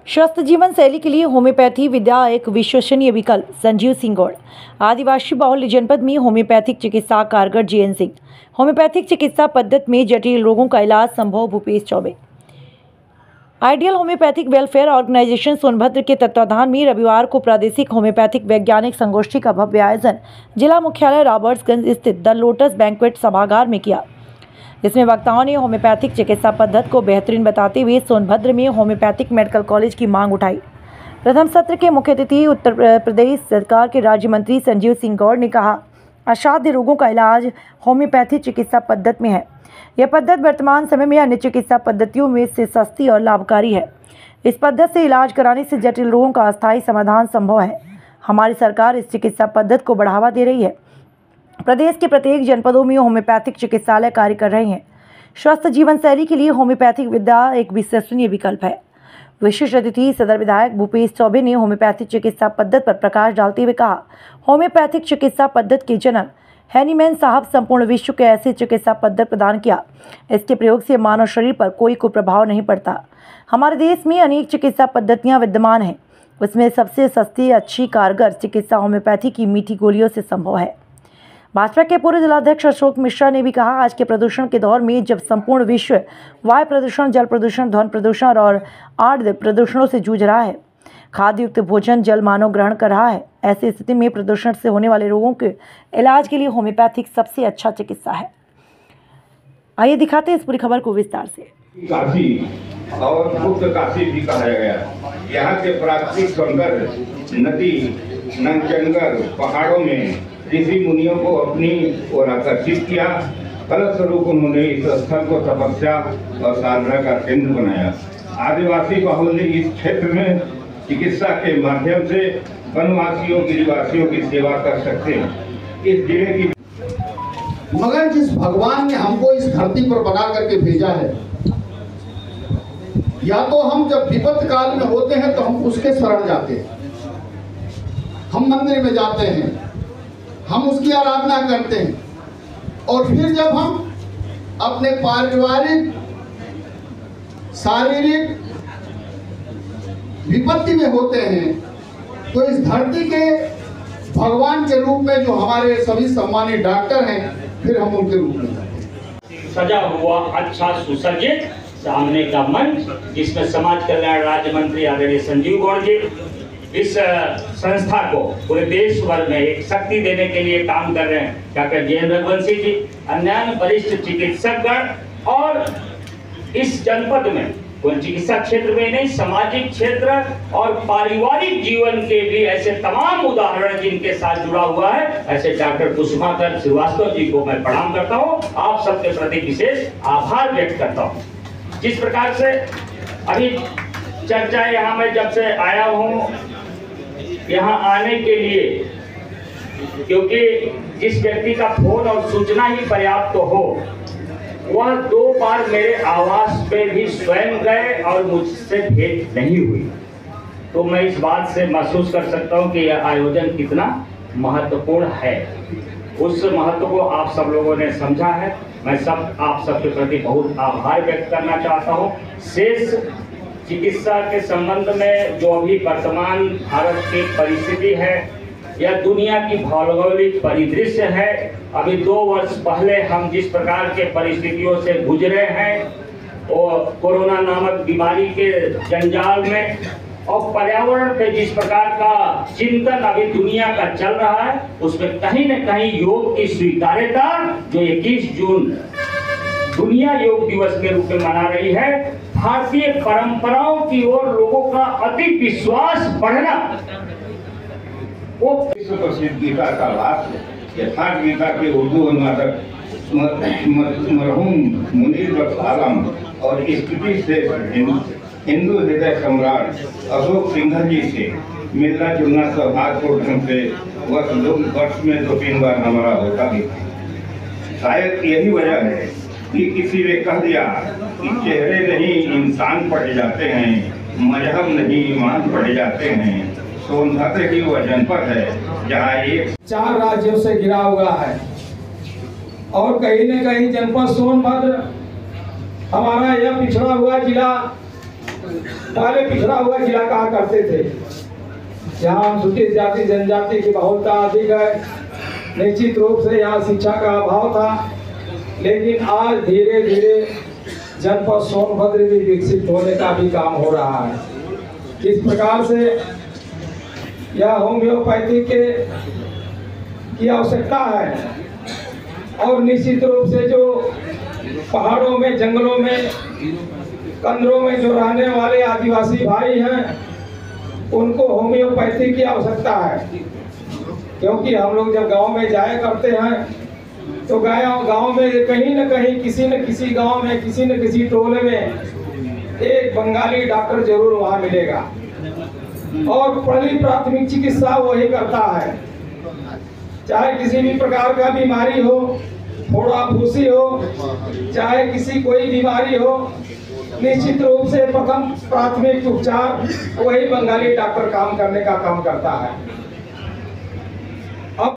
स्वस्थ जीवन शैली के लिए होम्योपैथी विद्या एक विश्वसनीय विकल्प। संजीव सिंह गौड़। आदिवासी बाहुल्य जनपद में होम्योपैथिक चिकित्सा कारगर जीएन सिंह। होम्योपैथिक चिकित्सा पद्धति में जटिल रोगों का इलाज संभव Bhupesh Chaubey. Ideal homeopathic welfare organisation Sonbhadra के तत्वाधान में रविवार को प्रादेशिक होम्योपैथिक वैज्ञानिक संगोष्ठी का भव्य आयोजन जिला मुख्यालय रॉबर्ट्सगंज स्थित द लोटस बैंक्वेट सभागार में किया। इसमें वक्ताओं ने होम्योपैथिक चिकित्सा पद्धति को बेहतरीन बताते हुए सोनभद्र में होम्योपैथिक मेडिकल कॉलेज की मांग उठाई। प्रथम सत्र के मुख्य अतिथि उत्तर प्रदेश सरकार के राज्य मंत्री संजीव सिंह गौड़ ने कहा, असाध्य रोगों का इलाज होम्योपैथी चिकित्सा पद्धति में है। यह पद्धति वर्तमान समय में अन्य चिकित्सा पद्धतियों में से सस्ती और लाभकारी है। इस पद्धति से इलाज कराने से जटिल रोगों का अस्थायी समाधान संभव है। हमारी सरकार इस चिकित्सा पद्धति को बढ़ावा दे रही है। प्रदेश के प्रत्येक जनपदों में होम्योपैथिक चिकित्सालय कार्य कर रहे हैं। स्वस्थ जीवन शैली के लिए होम्योपैथिक विद्या एक विश्वसनीय विकल्प है। विशिष्ट अतिथि सदर विधायक भूपेश चौबे ने होम्योपैथिक चिकित्सा पद्धति पर प्रकाश डालते हुए कहा, होम्योपैथिक चिकित्सा पद्धति के जनक हैनीमैन साहब संपूर्ण विश्व को ऐसी चिकित्सा पद्धति प्रदान किया। इसके प्रयोग से मानव शरीर पर कोई कुप्रभाव नहीं पड़ता। हमारे देश में अनेक चिकित्सा पद्धतियाँ विद्यमान हैं, उसमें सबसे सस्ती अच्छी कारगर चिकित्सा होम्योपैथी की मीठी गोलियों से संभव है। भाजपा के पूर्व जिलाध्यक्ष अशोक मिश्रा ने भी कहा, आज के प्रदूषण के दौर में जब संपूर्ण विश्व वायु प्रदूषण, जल प्रदूषण, ध्वनि प्रदूषण और आर्द्र प्रदूषणों से जूझ रहा है, खाद्य युक्त भोजन जल मानव ग्रहण कर रहा है, ऐसी स्थिति में प्रदूषण से होने वाले रोगों के इलाज के लिए होम्योपैथिक सबसे अच्छा चिकित्सा है। आइए दिखाते हैं इस पूरी खबर को विस्तार से। काशी और गुप्त काशी भी कहा गया। यहाँ के प्राकृतिक सौंदर्य, नदी, जंगल, पहाड़ों में ऋषि मुनियों को अपनी ओर आकर्षित किया। फलस्वरूप उन्होंने इस स्थल को तपस्या और साधना का केंद्र बनाया। आदिवासी बाहुल्य इस क्षेत्र में चिकित्सा के माध्यम से वनवासियों, गिरिवासियों की सेवा कर सकते हैं। इस जिले की मगर जिस भगवान ने हमको इस धरती पर बना करके भेजा है, या तो हम जब विपत्ति काल में होते हैं तो हम उसके शरण जाते हैं, हम मंदिर में जाते हैं, हम उसकी आराधना करते हैं, और फिर जब हम अपने पारिवारिक शारीरिक विपत्ति में होते हैं तो इस धरती के भगवान के रूप में जो हमारे सभी सम्मानित डॉक्टर हैं, फिर हम उनके रूप में जाते हैं। सजा हुआ अच्छा सुसज्जित सामने का मंच, जिसमें समाज कल्याण राज्य मंत्री आदरणीय संजीव गौड़ जी इस संस्था को पूरे देश भर में एक शक्ति देने के लिए काम कर रहे हैं। डॉक्टर जयेंद्र रघुवंशी जी, अन्य वरिष्ठ चिकित्सकगण, और इस जनपद में केवल चिकित्सा क्षेत्र में नहीं, सामाजिक क्षेत्र और पारिवारिक जीवन के भी ऐसे तमाम उदाहरण जिनके साथ जुड़ा हुआ है, ऐसे डॉक्टर कुसुमाकर श्रीवास्तव जी को मैं प्रणाम करता हूँ। आप सबके प्रति विशेष आभार व्यक्त करता हूँ। जिस प्रकार से अभी चर्चा यहाँ मैं जब से आया हूँ यहाँ आने के लिए, क्योंकि जिस व्यक्ति का फोन और सूचना ही पर्याप्त हो, वह 2 बार मेरे आवास पे भी स्वयं गए और मुझसे भेंट नहीं हुई, तो मैं इस बात से महसूस कर सकता हूँ कि यह आयोजन कितना महत्वपूर्ण है। उस महत्व को आप सब लोगों ने समझा है। मैं आप सबके प्रति बहुत आभार व्यक्त करना चाहता हूँ। शेष चिकित्सा के संबंध में जो अभी वर्तमान भारत की परिस्थिति है या दुनिया की भौगोलिक परिदृश्य है, अभी 2 वर्ष पहले हम जिस प्रकार के परिस्थितियों से गुजरे हैं और कोरोना नामक बीमारी के जंजाल में, और पर्यावरण पे जिस प्रकार का चिंतन अभी दुनिया का चल रहा है, उसमें कहीं न कहीं योग की स्वीकार्यता जो 21 जून दुनिया योग दिवस के रूप में मना रही है, भारतीय परंपराओं की ओर लोगों का अति विश्वास बढ़ना, वो विश्व प्रसिद्ध गीता का भाष्य यथार्थ गीता के उर्दू अनुवादक मरहूम मुनीर आलम और स्थिति से हिंदू हृदय सम्राट अशोक सिंघल जी से मिलना जुलना सौभाग्यपूर्ण ढंग से वर्ष में 2-3 बार हमारा होता भी। शायद यही वजह है कि किसी ने कह दिया कि चेहरे नहीं इंसान पढ़े जाते हैं, मजहब नहीं ईमान पढ़े जाते हैं। सोनभद्र की वह जनपद है जहाँ 4 राज्यों से घिरा हुआ है, और कहीं न कहीं जनपद सोनभद्र हमारा यह पिछड़ा हुआ जिला पहले पिछड़ा हुआ जिला कहा करते थे। यहाँ अनुसूचित जाति जनजाति की बहुलता अधिक है, निश्चित रूप से यहाँ शिक्षा का अभाव था, लेकिन आज धीरे धीरे जनपद सोनभद्र भी विकसित होने का भी काम हो रहा है। इस प्रकार से यह होम्योपैथी की आवश्यकता है और निश्चित रूप से जो पहाड़ों में, जंगलों में, कंदरों में जो रहने वाले आदिवासी भाई हैं उनको होम्योपैथी की आवश्यकता है, क्योंकि हम लोग जब गांव में जाया करते हैं तो गांव में कहीं न कहीं किसी न किसी गांव में, किसी न किसी टोले में एक बंगाली डॉक्टर जरूर वहां मिलेगा और पहली प्राथमिक चिकित्सा वही करता है। चाहे किसी भी प्रकार का बीमारी हो, फोड़ा फूसी हो, चाहे किसी कोई बीमारी हो, निश्चित रूप से प्रथम प्राथमिक उपचार वही बंगाली डॉक्टर काम करने का काम करता है।